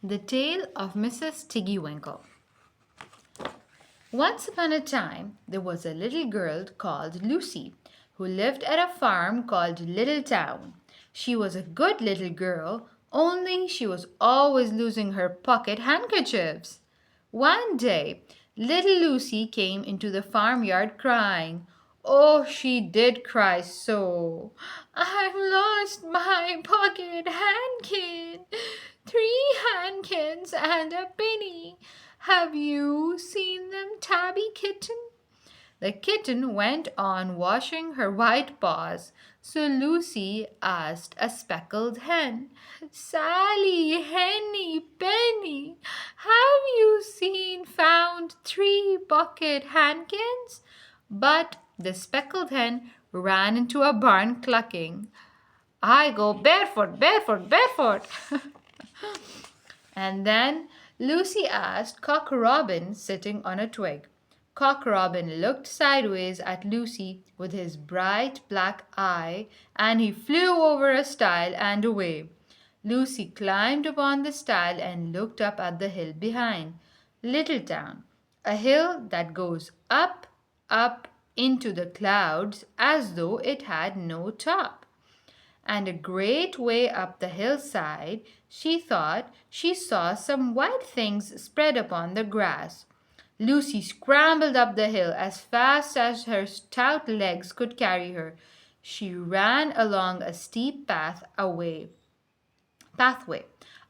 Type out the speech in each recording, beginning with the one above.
The Tale of Mrs Tiggy-Winkle. Once upon a time, there was a little girl called Lucy who lived at a farm called Little Town. She was a good little girl, only she was always losing her pocket handkerchiefs. One day, little Lucy came into the farmyard crying. Oh, she did cry so. I've lost my pocket handkin. 3 handkins and a penny. Have you seen them, Tabby kitten? The kitten went on washing her white paws, so Lucy asked a speckled hen, Sally, Henny, Penny, have you found 3 pocket handkins? But the speckled hen ran into a barn clucking, I go barefoot, barefoot, barefoot. And then Lucy asked Cock Robin sitting on a twig. Cock Robin looked sideways at Lucy with his bright black eye, and he flew over a stile and away. Lucy climbed upon the stile and looked up at the hill behind. Little Town, a hill that goes up, up into the clouds as though it had no top. And a great way up the hillside, she thought she saw some white things spread upon the grass. Lucy scrambled up the hill as fast as her stout legs could carry her. She ran along a steep pathway,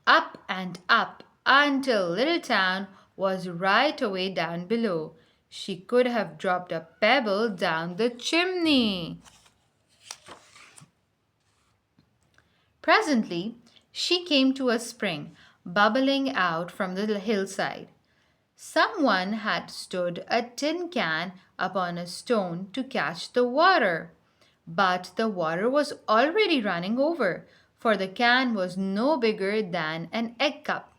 up and up, until Little Town was right away down below. She could have dropped a pebble down the chimney. Presently, she came to a spring bubbling out from the hillside. Someone had stood a tin can upon a stone to catch the water. But the water was already running over, for the can was no bigger than an egg cup.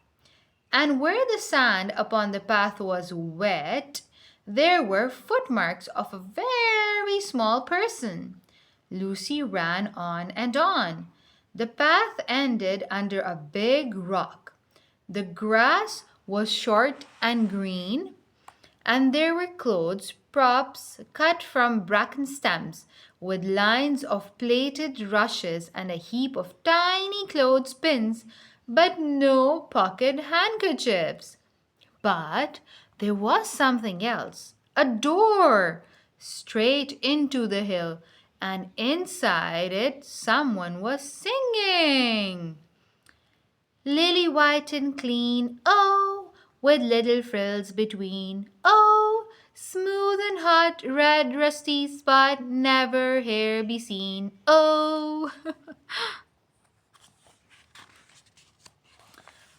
And where the sand upon the path was wet, there were footmarks of a very small person. Lucy ran on and on. The path ended under a big rock. The grass was short and green, and there were clothes props cut from bracken stems with lines of plaited rushes and a heap of tiny clothespins, but no pocket handkerchiefs. But there was something else, a door straight into the hill, and inside it someone was singing. Lily white and clean, oh, with little frills between, oh, smooth and hot, red rusty spot, never here be seen, oh.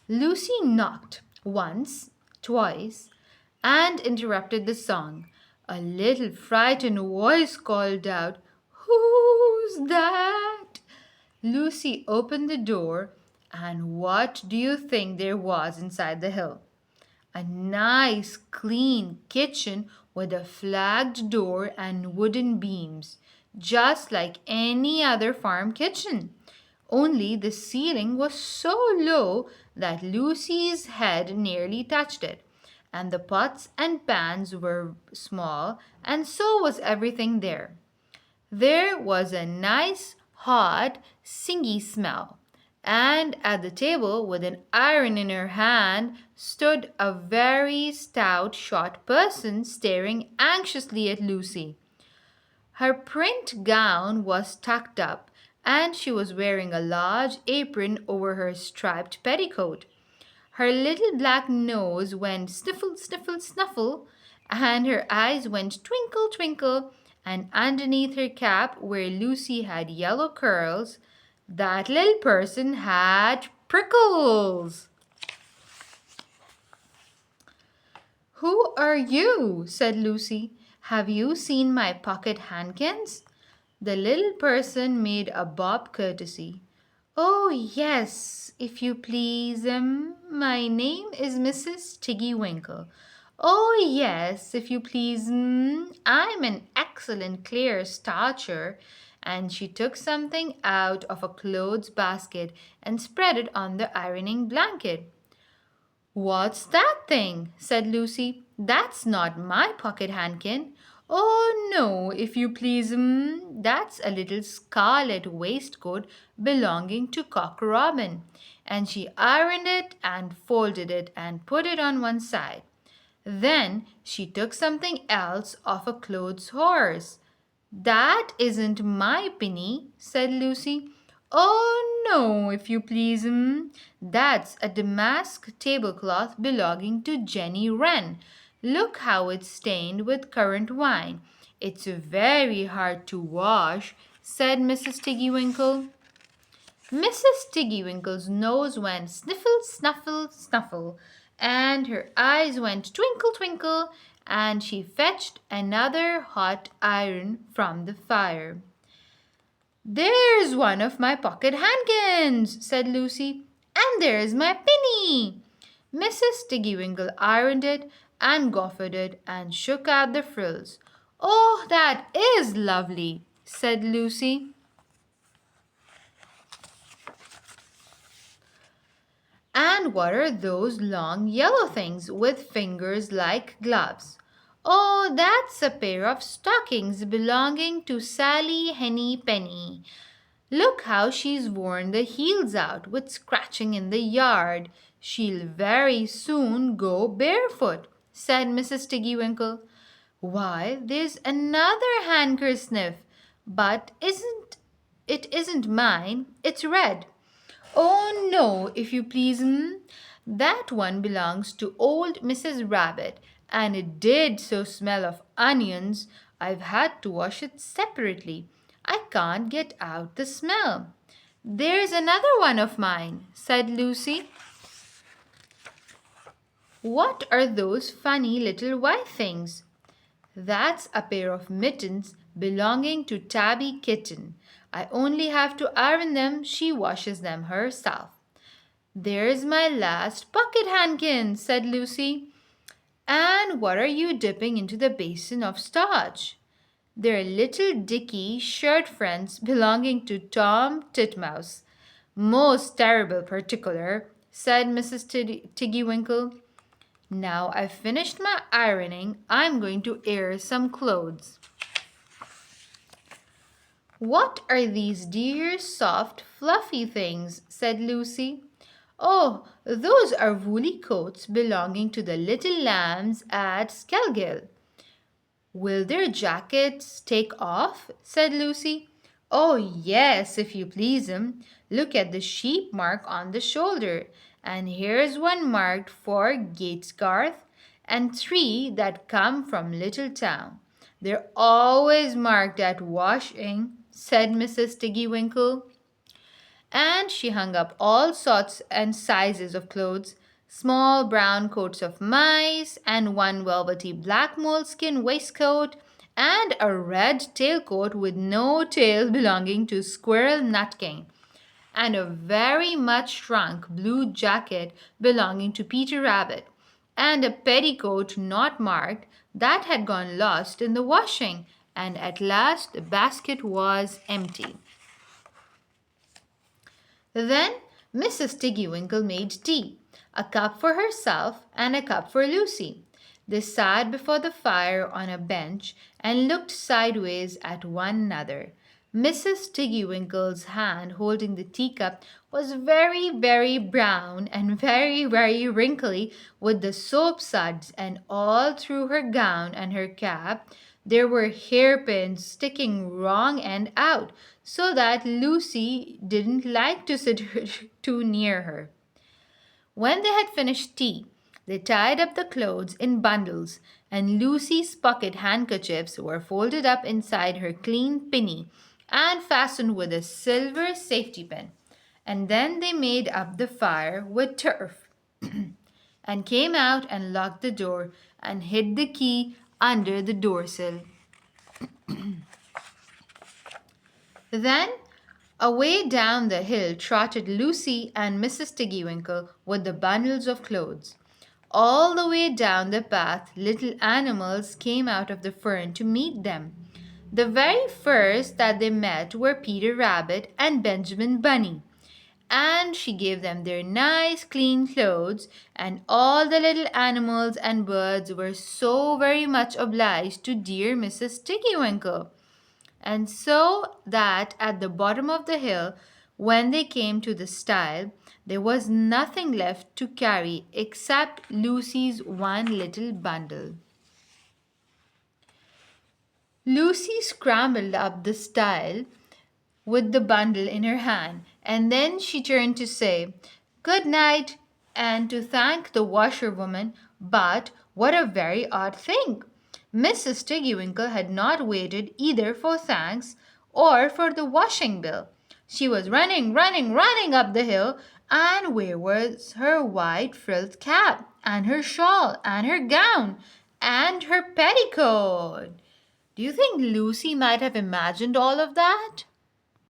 Lucy knocked once, twice, and interrupted the song. A little frightened voice called out, Who's that? Lucy opened the door, and what do you think there was inside the hill? A nice, clean kitchen with a flagged door and wooden beams, just like any other farm kitchen. Only the ceiling was so low that Lucy's head nearly touched it, and the pots and pans were small, and so was everything there. There was a nice, hot, singy smell, and at the table, with an iron in her hand, stood a very stout, short person staring anxiously at Lucy. Her print gown was tucked up, and she was wearing a large apron over her striped petticoat. Her little black nose went sniffle, sniffle, snuffle, and her eyes went twinkle, twinkle, and underneath her cap, where Lucy had yellow curls, that little person had prickles. Who are you? Said Lucy. Have you seen my pocket handkins? The little person made a bob courtesy. Oh, yes, if you please, my name is Mrs. Tiggy-Winkle. Oh, yes, if you please, I'm an excellent clear starcher. And she took something out of a clothes basket and spread it on the ironing blanket. "What's that thing?" said Lucy. "That's not my pocket handkin." "Oh, no, if you please, that's a little scarlet waistcoat belonging to Cock Robin." And she ironed it and folded it and put it on one side. Then she took something else off a clothes horse. "That isn't my pinny," said Lucy. "Oh, no, if you please, that's a damask tablecloth belonging to Jenny Wren. Look how it's stained with currant wine. It's very hard to wash," said Mrs. Tiggy-Winkle. Mrs. Tiggy-Winkle's nose went sniffle, snuffle, snuffle, and her eyes went twinkle, twinkle, and she fetched another hot iron from the fire. "There's one of my pocket handkins," said Lucy, "and there's my pinny." Mrs. Tiggy-Winkle ironed it and goffered it and shook out the frills. "Oh, that is lovely," said Lucy. "And what are those long yellow things with fingers like gloves?" "Oh, that's a pair of stockings belonging to Sally Henny Penny. Look how she's worn the heels out with scratching in the yard. She'll very soon go barefoot," said Mrs. Tiggy-Winkle. "Why, there's another handkersniff, but it isn't mine. It's red." "Oh, no, if you please, that one belongs to old Mrs. Rabbit, and it did so smell of onions, I've had to wash it separately. I can't get out the smell." "There's another one of mine," said Lucy. "What are those funny little white things?" "That's a pair of mittens belonging to Tabby Kitten. I only have to iron them, she washes them herself." "There's my last pocket handkin," said Lucy. "And what are you dipping into the basin of starch?" "They're little dicky shirt fronts belonging to Tom Titmouse. Most terrible particular," said Mrs. Tiggy-Winkle. "Now I've finished my ironing, I'm going to air some clothes." "What are these dear, soft, fluffy things?" said Lucy. "Oh, those are woolly coats belonging to the little lambs at Skelgil." "Will their jackets take off?" said Lucy. "Oh, yes, if you please, 'em. Look at the sheep mark on the shoulder, and here's one marked for Gatesgarth, and 3 that come from Littletown. They're always marked at washing," said Mrs. Tiggy-Winkle. And she hung up all sorts and sizes of clothes, small brown coats of mice, and one velvety black moleskin waistcoat, and a red tailcoat with no tail belonging to Squirrel Nutkin, and a very much shrunk blue jacket belonging to Peter Rabbit, and a petticoat not marked that had gone lost in the washing, and at last the basket was empty. Then Mrs. Tiggy-Winkle made tea, a cup for herself and a cup for Lucy. They sat before the fire on a bench and looked sideways at one another. Mrs. Tiggy-Winkle's hand holding the teacup was very, very brown and very, very wrinkly with the soap suds, and all through her gown and her cap there were hairpins sticking wrong end out, so that Lucy didn't like to sit too near her. When they had finished tea, they tied up the clothes in bundles, and Lucy's pocket handkerchiefs were folded up inside her clean pinny and fastened with a silver safety pin. And then they made up the fire with turf and came out and locked the door and hid the key under the doorsill. Then away down the hill trotted Lucy and Mrs. Tiggy-Winkle with the bundles of clothes. All the way down the path little animals came out of the fern to meet them. The very first that they met were Peter Rabbit and Benjamin Bunny. and she gave them their nice clean clothes, and all the little animals and birds were so very much obliged to dear Mrs. Tiggy-Winkle. And so that at the bottom of the hill, when they came to the stile, there was nothing left to carry except Lucy's one little bundle. Lucy scrambled up the stile with the bundle in her hand, and then she turned to say, "Good night," and to thank the washerwoman. But what a very odd thing! Mrs. Tiggy-Winkle had not waited either for thanks or for the washing bill. She was running, running, running up the hill, and where was her white frilled cap, and her shawl, and her gown, and her petticoat? Do you think Lucy might have imagined all of that?